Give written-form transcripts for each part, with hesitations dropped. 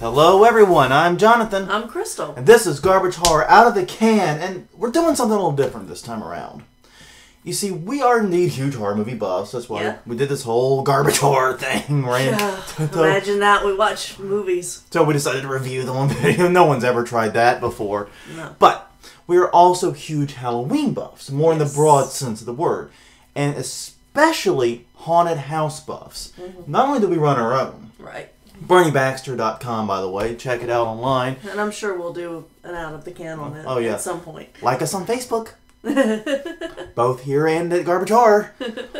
Hello everyone, I'm Jonathan. I'm Crystal. And this is Garbage Horror Out of the Can, and we're doing something a little different this time around. You see, we are indeed huge horror movie buffs. That's why we did this whole garbage horror thing, right? Imagine that. We watch movies. So we decided to review them on video. No one's ever tried that before. No. But we are also huge Halloween buffs, more in the broad sense of the word. And especially haunted house buffs. Mm-hmm. Not only do we run our own. Right. BernieBaxter.com, by the way. Check it out online. And I'm sure we'll do an out of the can on it at some point. Like us on Facebook. Both here and at Garbage Horror.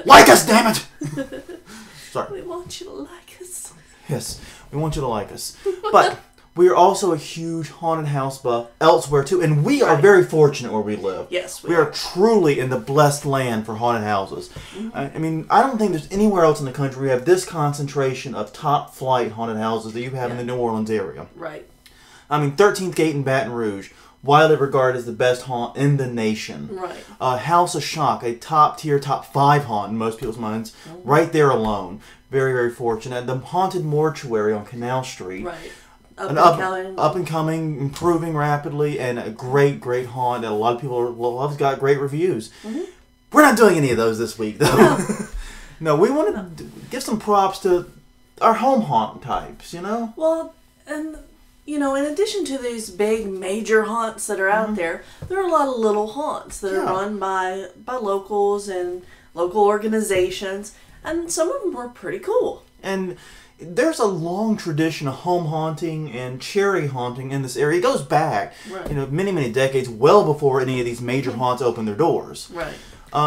Like us, damn it! Sorry. We want you to like us. Yes, we want you to like us. But we are also a huge haunted house buff elsewhere too, and we are very fortunate where we live. Yes, we are truly in the blessed land for haunted houses. Mm-hmm. I mean, I don't think there's anywhere else in the country we have this concentration of top flight haunted houses that you have in the New Orleans area. Right. I mean, 13th Gate in Baton Rouge, widely regarded as the best haunt in the nation. Right. House of Shock, a top-tier, top 5 haunt in most people's minds, right there alone. Very, very fortunate. The Haunted Mortuary on Canal Street. Right. Up and coming, improving rapidly, and a great, great haunt that a lot of people love. Got great reviews. Mm-hmm. We're not doing any of those this week, though. No, no, we want to give some props to our home haunt types, you know? Well, and... you know, in addition to these big major haunts that are out there are a lot of little haunts that are run by locals and local organizations, and some of them are pretty cool. And there's a long tradition of home haunting and cherry haunting in this area. It goes back, you know, many, many decades, well before any of these major haunts opened their doors. Right.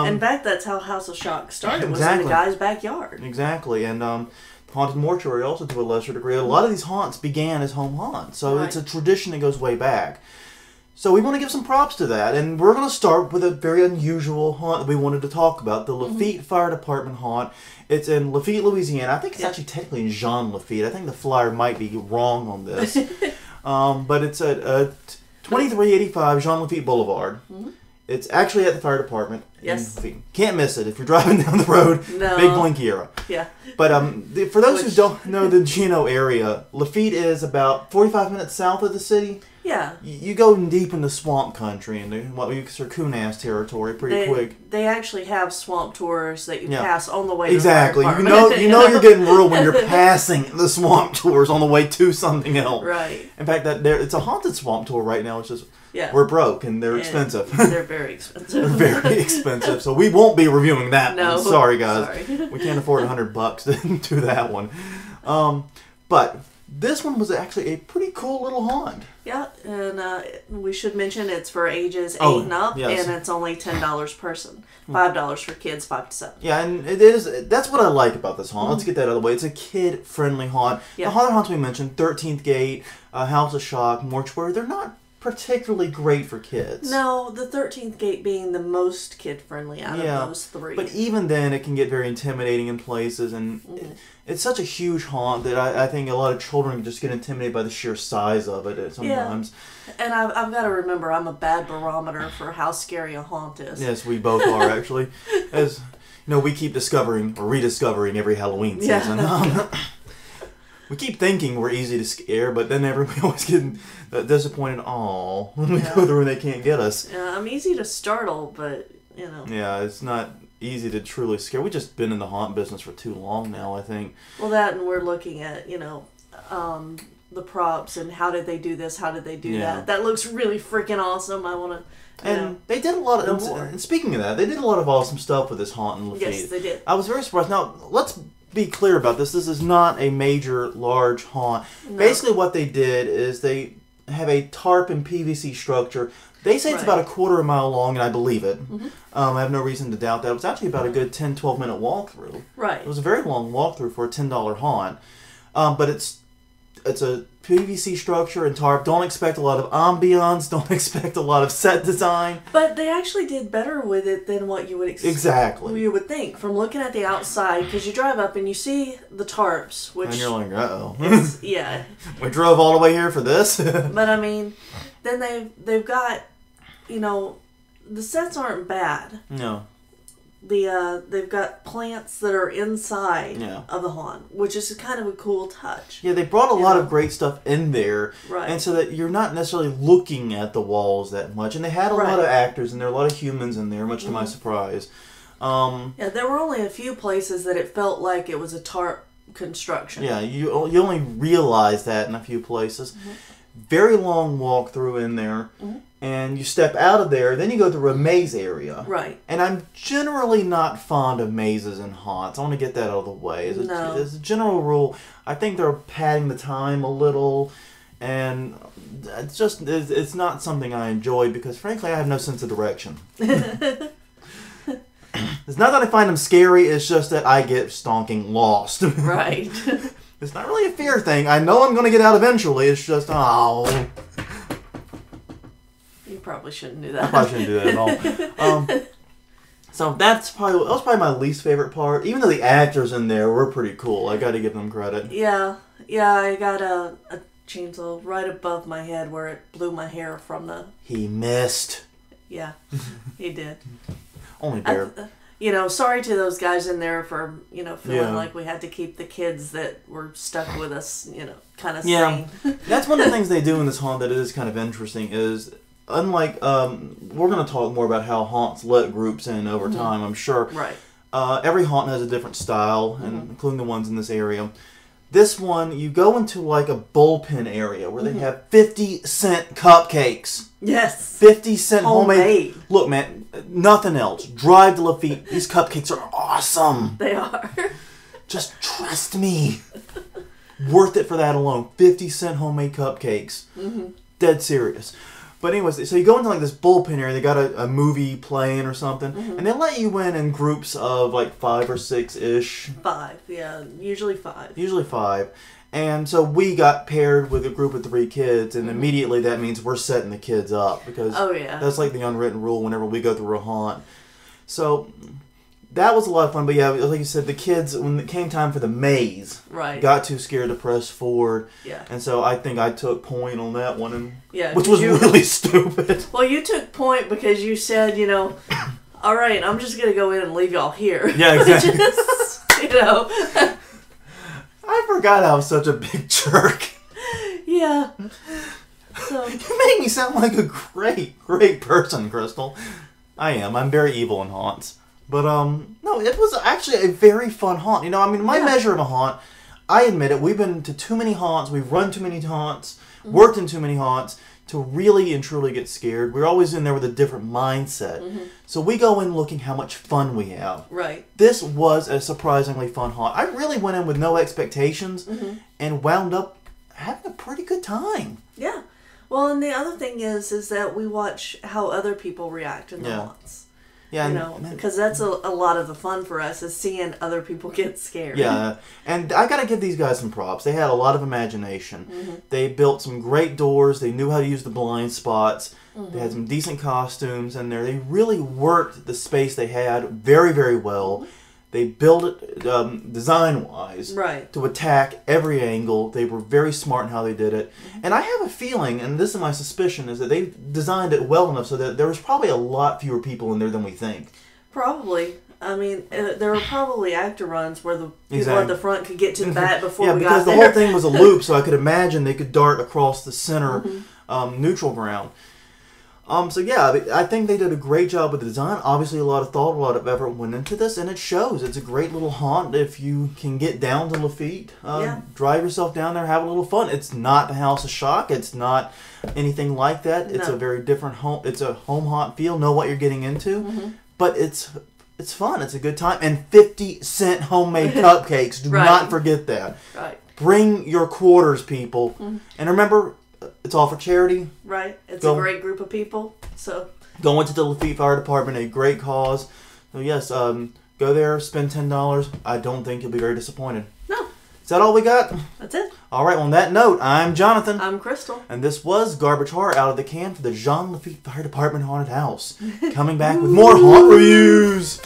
In fact, that's how House of Shock started, was in the guy's backyard. Exactly, and Haunted Mortuary also to a lesser degree. A lot of these haunts began as home haunts, so it's a tradition that goes way back. So we want to give some props to that, and we're going to start with a very unusual haunt that we wanted to talk about, the Lafitte Fire Department haunt. It's in Lafitte, Louisiana. I think it's actually technically in Jean Lafitte. I think the flyer might be wrong on this. But it's at 2385 Jean Lafitte Boulevard. It's actually at the fire department. Yes. Can't miss it if you're driving down the road. No. Big blinky arrow. Yeah. But for those who don't know the Geno area, Lafitte is about 45 minutes south of the city. Yeah. You go deep into swamp country and what we consider Coon-ass territory pretty quick. They actually have swamp tours that you pass on the way to the fire department. You know you're getting rural when you're passing the swamp tours on the way to something else. Right. In fact, it's a haunted swamp tour right now. It's just we're broke and they're expensive. They're very expensive. They're very expensive. So we won't be reviewing that one. Sorry, guys. Sorry. We can't afford $100 to do that one. But this one was actually a pretty cool little haunt. Yeah, and we should mention it's for ages 8 and up, and it's only $10 person. $5 for kids 5 to 7. Yeah, and it is. That's what I like about this haunt. Let's get that out of the way. It's a kid-friendly haunt. Yeah. The haunted haunts we mentioned, 13th Gate, House of Shock, Mortuary, they're not particularly great for kids. No, the 13th Gate being the most kid-friendly out of those 3. But even then, it can get very intimidating in places, and it's such a huge haunt that I think a lot of children just get intimidated by the sheer size of it sometimes. Yeah. And I've got to remember, I'm a bad barometer for how scary a haunt is. Yes, we both are, actually. As you know, we keep discovering or rediscovering every Halloween season. We keep thinking we're easy to scare, but then we always get disappointed. Aw, when we go through and they can't get us. Yeah, I'm easy to startle, but you know. Yeah, it's not easy to truly scare. We've just been in the haunt business for too long now, I think. Well, that and we're looking at the props and how did they do this? How did they do that? That looks really freaking awesome. I want to. And they did a lot of. And speaking of that, they did a lot of awesome stuff with this haunt in Lafitte. Yes, they did. I was very surprised. Now let's be clear about this. This is not a major, large haunt. No. Basically, what they did is they have a tarp and PVC structure. They say it's about a quarter mile long, and I believe it. I have no reason to doubt that. It was actually about a good 10, 12-minute walkthrough. Right. It was a very long walkthrough for a $10 haunt. But it's a PVC structure and tarp. Don't expect a lot of ambiance. Don't expect a lot of set design. But they actually did better with it than what you would expect. Exactly. You would think from looking at the outside, because you drive up and you see the tarps, which and you're like, uh-oh. Yeah. We drove all the way here for this. But I mean, then they've got, the sets aren't bad. No. they've got plants that are inside Yeah. of the haunt, which is kind of a cool touch. Yeah, they brought a lot of great stuff in there. Right. And so that you're not necessarily looking at the walls that much. And they had a lot of actors in there, a lot of humans in there, much to my surprise. Yeah, there were only a few places that it felt like it was a tarp construction. Yeah, you only realize that in a few places. Very long walk through in there. And you step out of there, then you go through a maze area. Right. And I'm generally not fond of mazes and haunts. I want to get that out of the way. As a general rule, I think they're padding the time a little. And it's not something I enjoy because, frankly, I have no sense of direction. It's not that I find them scary, it's just that I get stonking lost. Right. It's not really a fear thing. I know I'm going to get out eventually. It's just, You probably shouldn't do that. I probably shouldn't do that at all. So that was probably my least favorite part. Even though the actors in there were pretty cool. I got to give them credit. Yeah. Yeah, I got a chainsaw right above my head where it blew my hair from the... He missed. Yeah, he did. Only bare. Sorry to those guys in there for, feeling like we had to keep the kids that were stuck with us, kind of sane. That's one of the things they do in this haunt that is kind of interesting is, unlike, we're going to talk more about how haunts let groups in over time, I'm sure. Right. Every haunt has a different style, and including the ones in this area. This one, you go into like a bullpen area where they have 50-cent cupcakes. Yes. 50-cent homemade. Look, man, nothing else. Drive to Lafitte. These cupcakes are awesome. They are. Just trust me. Worth it for that alone. 50-cent homemade cupcakes. Dead serious. But anyways, so you go into like this bullpen area. They got a movie playing or something, and they let you in groups of like 5 or 6-ish. 5, yeah, usually 5. Usually 5. And so we got paired with a group of 3 kids, and immediately that means we're setting the kids up because that's like the unwritten rule whenever we go through a haunt. So that was a lot of fun. But yeah, like you said, the kids, when it came time for the maze, got too scared to press forward. Yeah. And so I think I took point on that one, which was you, really stupid. Well, you took point because you said, all right, I'm just going to go in and leave y'all here. Yeah, exactly. I forgot I was such a big jerk. Yeah. So. You made me sound like a great, great person, Crystal. I am. I'm very evil in haunts. But, no, it was actually a very fun haunt. My measure of a haunt, I admit it, we've been to too many haunts, we've run too many haunts, worked in too many haunts to really and truly get scared. We're always in there with a different mindset. So we go in looking how much fun we have. Right. This was a surprisingly fun haunt. I really went in with no expectations and wound up having a pretty good time. Yeah. Well, and the other thing is that we watch how other people react in the haunts. Yeah, because that's a lot of the fun for us is seeing other people get scared. Yeah, and I got to give these guys some props. They had a lot of imagination. They built some great doors. They knew how to use the blind spots. They had some decent costumes in there. They really worked the space they had very, very well. They built it design-wise to attack every angle. They were very smart in how they did it. And I have a feeling, and this is my suspicion, is that they designed it well enough so that there was probably a lot fewer people in there than we think. Probably. I mean, there were probably actor runs where the people at the front could get to the back before we got there. Yeah, because the whole thing was a loop, so I could imagine they could dart across the center neutral ground. So yeah, I think they did a great job with the design. Obviously, a lot of thought, a lot of effort went into this, and it shows. It's a great little haunt if you can get down to Lafitte. Drive yourself down there, have a little fun. It's not the House of Shock. It's not anything like that. It's a very different home. It's a home haunt feel. Know what you're getting into, but it's fun. It's a good time. And 50-cent homemade cupcakes. Do not forget that. Right. Bring your quarters, people, and remember. It's all for charity. Right. It's a great group of people. So going to the Lafitte Fire Department, a great cause. So yes, go there, spend $10. I don't think you'll be very disappointed. No. Is that all we got? That's it. All right. On that note, I'm Jonathan. I'm Crystal. And this was Garbage Horror out of the can for the Jean Lafitte Fire Department Haunted House. Coming back with more haunt reviews.